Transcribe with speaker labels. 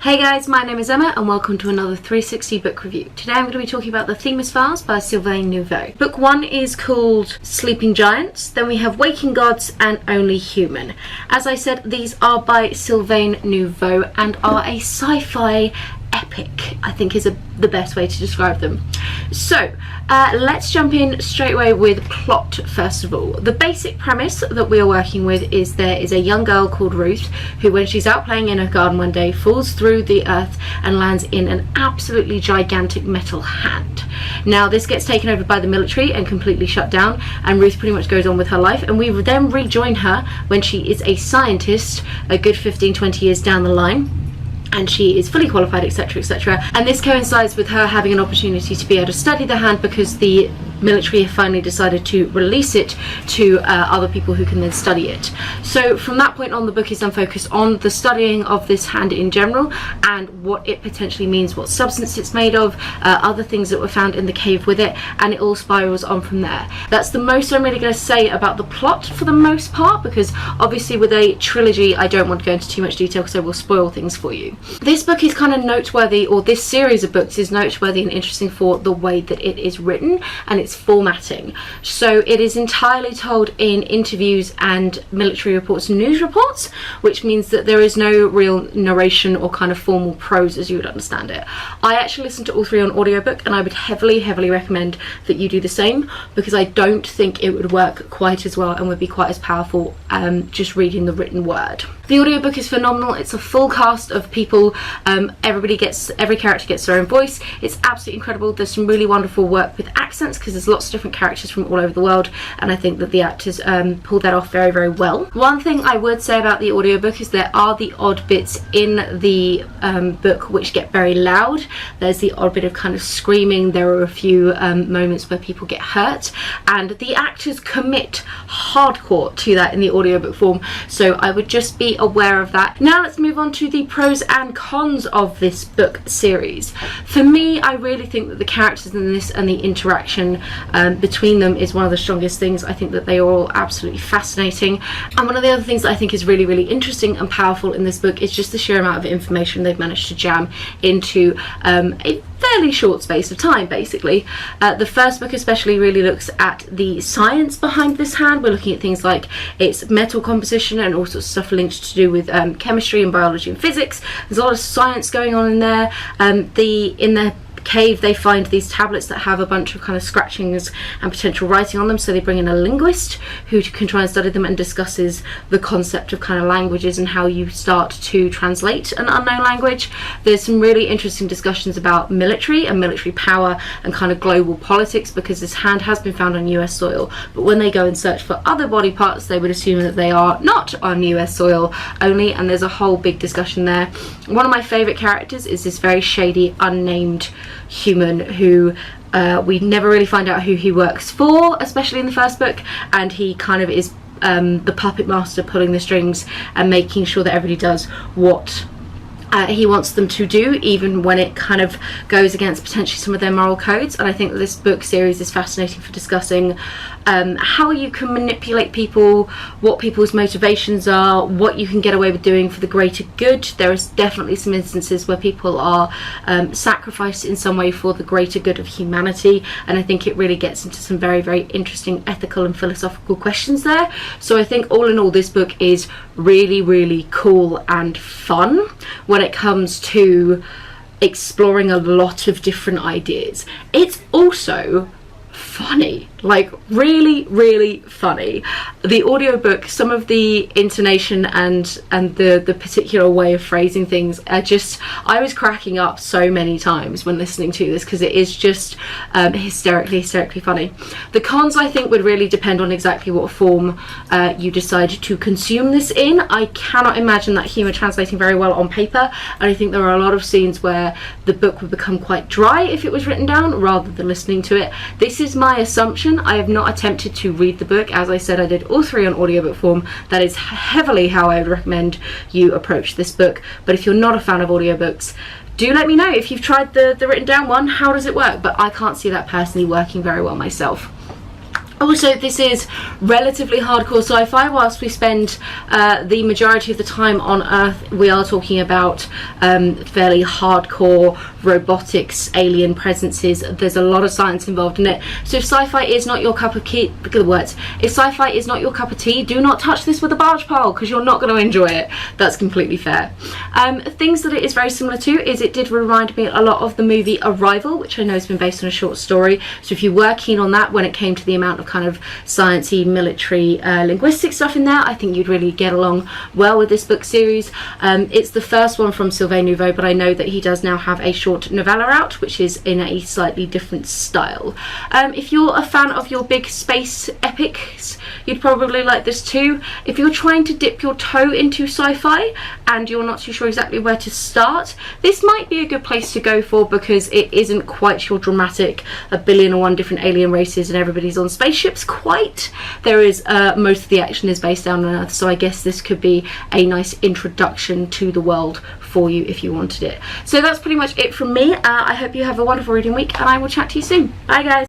Speaker 1: Hey guys, my name is Emma and welcome to another 360 book review. Today I'm going to be talking about the Themis Files by Sylvain Neuvel. Book 1 is called Sleeping Giants, then we have Waking Gods and Only Human. As I said, these are by Sylvain Neuvel and are a sci-fi epic, I think is the best way to describe them. So let's jump in straight away with plot first of all. The basic premise that we are working with is there is a young girl called Ruth who, when she's out playing in her garden one day, falls through the earth and lands in an absolutely gigantic metal hand. Now this gets taken over by the military and completely shut down, and Ruth pretty much goes on with her life, and we then rejoin her when she is a scientist a good 15-20 years down the line, and she is fully qualified, etc, etc. And this coincides with her having an opportunity to be able to study the hand because the military have finally decided to release it to other people who can then study it. So from that point on, the book is then focused on the studying of this hand in general and what it potentially means, what substance it's made of, other things that were found in the cave with it, and it all spirals on from there. That's the most I'm really going to say about the plot for the most part, because obviously with a trilogy I don't want to go into too much detail because I will spoil things for you. This book is kind of noteworthy, or this series of books is noteworthy and interesting for the way that it is written and its formatting. So it is entirely told in interviews and military reports and news reports, which means that there is no real narration or kind of formal prose as you would understand it. I actually listened to all three on audiobook, and I would heavily recommend that you do the same, because I don't think it would work quite as well and would be quite as powerful just reading the written word. The audiobook is phenomenal. It's a full cast of people. Every character gets their own voice. It's absolutely incredible. There's some really wonderful work with accents because there's lots of different characters from all over the world, and I think that the actors pulled that off very well. One thing I would say about the audiobook is there are the odd bits in the book which get very loud. There's the odd bit of kind of screaming. There are a few moments where people get hurt, and the actors commit hardcore to that in the audiobook form, so I would just be aware of that. Now let's move on to the pros and cons of this book series. For me, I really think that the characters in this and the interaction between them is one of the strongest things. I think that they are all absolutely fascinating, and one of the other things that I think is really interesting and powerful in this book is just the sheer amount of information they've managed to jam into a fairly short space of time, basically. The first book especially really looks at the science behind this hand. We're looking at things like its metal composition and all sorts of stuff linked to do with chemistry and biology and physics. There's a lot of science going on in there. In the cave they find these tablets that have a bunch of kind of scratchings and potential writing on them, so they bring in a linguist who can try and study them and discusses the concept of kind of languages and how you start to translate an unknown language. There's some really interesting discussions about military and military power and kind of global politics, because this hand has been found on US soil, but when they go and search for other body parts they would assume that they are not on US soil only, and there's a whole big discussion there. One of my favourite characters is this very shady unnamed human who we never really find out who he works for, especially in the first book, and he kind of is the puppet master pulling the strings and making sure that everybody does what he wants them to do, even when it kind of goes against potentially some of their moral codes. And I think that this book series is fascinating for discussing how you can manipulate people, what people's motivations are, what you can get away with doing for the greater good. There is definitely some instances where people are sacrificed in some way for the greater good of humanity, and I think it really gets into some very interesting ethical and philosophical questions there. So I think all in all this book is really cool and fun when it comes to exploring a lot of different ideas. It's also funny, like really funny. The audiobook, some of the intonation and the particular way of phrasing things are just, I was cracking up so many times when listening to this because it is just hysterically funny. The cons I think would really depend on exactly what form you decide to consume this in. I cannot imagine that humour translating very well on paper, and I think there are a lot of scenes where the book would become quite dry if it was written down rather than listening to it. This is my assumption. I have not attempted to read the book. As I said, I did all three on audiobook form. That is heavily how I would recommend you approach this book. But if you're not a fan of audiobooks, do let me know if you've tried the written down one. How does it work? But I can't see that personally working very well myself. Also, this is relatively hardcore sci-fi. Whilst we spend the majority of the time on Earth, we are talking about fairly hardcore robotics, alien presences. There's a lot of science involved in it. So if sci-fi is not your cup of tea, look at the words. If sci-fi is not your cup of tea, do not touch this with a barge pole, because you're not going to enjoy it. That's completely fair. Things that it is very similar to is it did remind me a lot of the movie Arrival, which I know has been based on a short story. So if you were keen on that when it came to the amount of kind of sciencey, military, linguistic stuff in there, I think you'd really get along well with this book series. It's the first one from Sylvain Neuvel, but I know that he does now have a short novella out, which is in a slightly different style. If you're a fan of your big space epics, you'd probably like this too. If you're trying to dip your toe into sci-fi and you're not too sure exactly where to start, this might be a good place to go for, because it isn't quite your dramatic 1,000,000,001 different alien races and everybody's on spaceships quite. There is most of the action is based down on Earth, so I guess this could be a nice introduction to the world for you if you wanted it. So that's pretty much it from me. I hope you have a wonderful reading week, and I will chat to you soon. Bye guys.